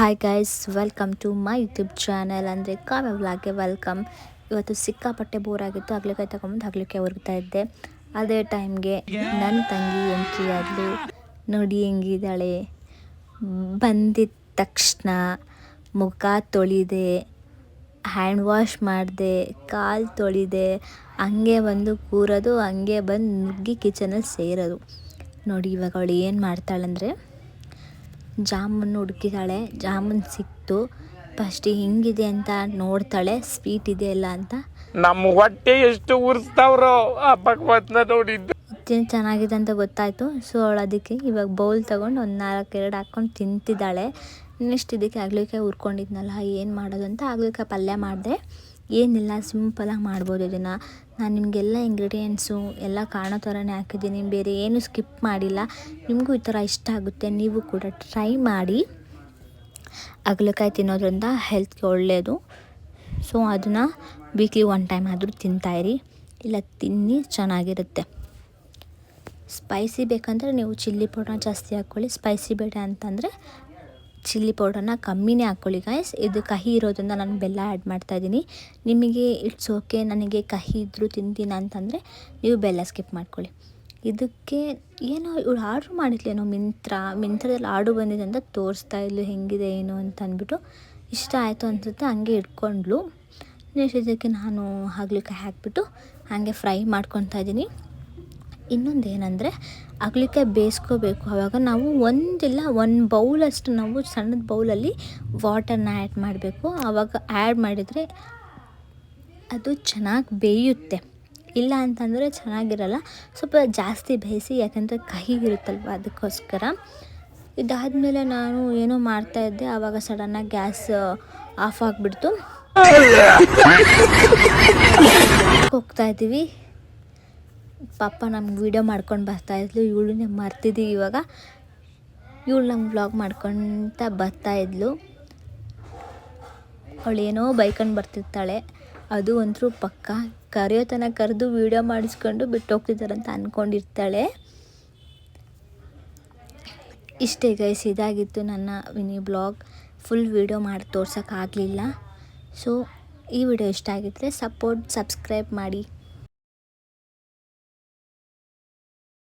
Hi guys, welcome to my YouTube channel. ಅಂದರೆ Kavya ವ್ಲಾಗ್ಗೆ welcome. ಇವತ್ತು ಸಿಕ್ಕಾಪಟ್ಟೆ ಬೋರ್ ಆಗಿತ್ತು. ಹಾಗಲಕಾಯಿ ತಗೊಂಬಂದು ಹಾಗಲಕಾಯಿ ಹುರ್ತಾ ಇದ್ದೆ. ಅದೇ ಟೈಮ್ಗೆ ನನ್ನ ತಂಗಿ ಎಂಟ್ರಿ ಆದಳು. ನೋಡಿ ಹೆಂಗಿದ್ದಾಳೆ. ಬಂದಿದ್ದ ತಕ್ಷಣ ಮುಖ ತೊಳಿದೆ, ಹ್ಯಾಂಡ್ ವಾಶ್ ಮಾಡಿದೆ, ಕಾಲು ತೊಳಿದೆ, ಹಂಗೆ ಬಂದು ಕೂರೋದು, ಹಂಗೆ ಬಂದು ನುಗ್ಗಿ ಕಿಚನಲ್ಲಿ ಸೇರೋದು. ನೋಡಿ ಇವಾಗ ಅವಳು ಏನು ಮಾಡ್ತಾಳಂದರೆ ಜಾಮೂನು ಹುಡುಕಿದಾಳೆ. ಜಾಮೂನು ಸಿಕ್ತು. ಫಸ್ಟ್ ಹಿಂಗಿದೆ ಅಂತ ನೋಡ್ತಾಳೆ, ಸ್ವೀಟ್ ಇದೆ ಇಲ್ಲ ಅಂತ. ನಮ್ಮ ಹೊಟ್ಟೆ ಎಷ್ಟು ಉರಿಸ್ತಾವ್ರೋ ಆ ಭಗವಂತನ ನೋಡಿದ್ದು. ಚೆನ್ನಾಗಿದೆ ಅಂತ ಗೊತ್ತಾಯಿತು. ಸೊ ಅವಳು ಅದಕ್ಕೆ ಇವಾಗ ಬೌಲ್ ತೊಗೊಂಡು ಒಂದು 4 ಹಾಕ್ಕೊಂಡು ತಿಂತಿದ್ದಾಳೆ. ನೆಕ್ಸ್ಟ್ ಇದಕ್ಕೆ ಹಾಗಲಕಾಯಿ ಹುರ್ಕೊಂಡಿದ್ನಲ್ಲ, ಏನು ಮಾಡೋದು ಅಂತ ಹಾಗಲಕಾಯಿ ಪಲ್ಯ ಮಾಡಿದೆ. ಏನಿಲ್ಲ, ಸಿಂಪಲಾಗಿ ಮಾಡ್ಬೋದು ಇದನ್ನು. ನಾನು ನಿಮಗೆಲ್ಲ ಇಂಗ್ರೀಡಿಯೆಂಟ್ಸು ಎಲ್ಲ ಕಾಣೋ ಥರನೇ ಹಾಕಿದ್ದೀನಿ, ಬೇರೆ ಏನು ಸ್ಕಿಪ್ ಮಾಡಿಲ್ಲ. ನಿಮಗೂ ಈ ಥರ ಇಷ್ಟ ಆಗುತ್ತೆ, ನೀವು ಕೂಡ ಟ್ರೈ ಮಾಡಿ. ಹಾಗಲಕಾಯಿ ತಿನ್ನೋದ್ರಿಂದ ಹೆಲ್ತ್ಗೆ ಒಳ್ಳೆಯದು. ಸೊ ಅದನ್ನು ವೀಕ್ಲಿ 1 ಟೈಮ್ ಆದರೂ ತಿಂತಾಯಿರಿ, ಇಲ್ಲ ತಿನ್ನಿ, ಚೆನ್ನಾಗಿರುತ್ತೆ. ಸ್ಪೈಸಿ ಬೇಕಂದರೆ ನೀವು ಚಿಲ್ಲಿ ಪೌಡರ್ನ ಜಾಸ್ತಿ ಹಾಕ್ಕೊಳ್ಳಿ. ಸ್ಪೈಸಿ ಬೇಡ ಅಂತಂದರೆ ಚಿಲ್ಲಿ ಪೌಡರ್ನ ಕಮ್ಮಿನೇ ಹಾಕ್ಕೊಳ್ಳಿ ಗೈಸ್. ಇದು ಕಹಿ ಇರೋದ್ರಿಂದ ನಾನು ಬೆಲ್ಲ ಆ್ಯಡ್ ಮಾಡ್ತಾಯಿದ್ದೀನಿ. ನಿಮಗೆ ಇಟ್ಸ್ ಓಕೆ, ನನಗೆ ಕಹಿ ಇದ್ದರೂ ತಿಂತೀನಿ ಅಂತಂದರೆ ನೀವು ಬೆಲ್ಲ ಸ್ಕಿಪ್ ಮಾಡ್ಕೊಳ್ಳಿ. ಇದಕ್ಕೆ ಏನೋ ಇವಳು ಆರ್ಡ್ರ್ ಮಾಡಿದ್ಲೇನೋ ಮಿಂತ್ರದಲ್ಲಿ ಆರ್ಡ್ರ್ ಬಂದಿದೆ ಅಂತ ತೋರಿಸ್ತಾ ಇದ್ಲು, ಹೆಂಗಿದೆ ಏನು ಅಂತ ಅಂದ್ಬಿಟ್ಟು. ಇಷ್ಟ ಆಯಿತು ಅನಿಸುತ್ತೆ, ಹಂಗೆ ಇಟ್ಕೊಂಡ್ಲು. ನೆಕ್ಸ್ಟ್ ಇದಕ್ಕೆ ನಾನು ಹಾಗಲಕಾಯಿ ಹಾಕಿಬಿಟ್ಟು ಹಾಗೆ ಫ್ರೈ ಮಾಡ್ಕೊತಾ ಇದ್ದೀನಿ. ಇನ್ನೊಂದು ಏನಂದರೆ ಹಾಗಲಕಾಯಿ ಬೇಯಿಸ್ಕೋಬೇಕು. ಆವಾಗ ನಾವು ಒಂದು ಬೌಲಷ್ಟು ನಾವು ಸಣ್ಣದ ಬೌಲಲ್ಲಿ ವಾಟರ್ನ ಆ್ಯಡ್ ಮಾಡಬೇಕು. ಆವಾಗ ಆ್ಯಡ್ ಮಾಡಿದರೆ ಅದು ಚೆನ್ನಾಗಿ ಬೇಯುತ್ತೆ. ಇಲ್ಲ ಅಂತಂದರೆ ಚೆನ್ನಾಗಿರಲ್ಲ. ಸ್ವಲ್ಪ ಜಾಸ್ತಿ ಬೇಯಿಸಿ, ಯಾಕಂದರೆ ಕಹಿ ಇರುತ್ತಲ್ವ, ಅದಕ್ಕೋಸ್ಕರ. ಇದಾದಮೇಲೆ ನಾನು ಏನೋ ಮಾಡ್ತಾಯಿದ್ದೆ, ಆವಾಗ ಸಡನ್ನಾಗಿ ಗ್ಯಾಸ್ ಆಫ್ ಆಗಿಬಿಡ್ತು. ಹೋಗ್ತಾಯಿದ್ದೀವಿ. ಪಾಪ ನಮ್ಗೆ ವೀಡಿಯೋ ಮಾಡ್ಕೊಂಡು ಬರ್ತಾಯಿದ್ಲು. ಇವಳನ್ನೇ ಮರ್ತಿದ್ದೀವಿ ಇವಾಗ. ಇವಳು ನಮ್ಮ ವ್ಲಾಗ್ ಮಾಡ್ಕೊತ ಬರ್ತಾಯಿದ್ಲು. ಅವಳೇನೋ ಬೈಕೊಂಡು ಬರ್ತಿರ್ತಾಳೆ, ಅದು ಒಂಥರ ಪಕ್ಕ. ಕರೆಯೋ ತನಕ ಕರೆದು ವೀಡಿಯೋ ಮಾಡಿಸ್ಕೊಂಡು ಬಿಟ್ಟು ಹೋಗ್ತಿದ್ದಾರೆ ಅಂತ ಅಂದ್ಕೊಂಡಿರ್ತಾಳೆ. ಇಷ್ಟೇ ಗೈಸ್, ಇದಾಗಿತ್ತು ನನ್ನ ಮಿನಿ ಬ್ಲಾಗ್. ಫುಲ್ ವೀಡಿಯೋ ಮಾಡಿ ತೋರ್ಸೋಕ್ಕಾಗಲಿಲ್ಲ. ಸೊ ಈ ವಿಡಿಯೋ ಇಷ್ಟ ಆಗಿದ್ದರೆ ಸಬ್ಸ್ಕ್ರೈಬ್ ಮಾಡಿ.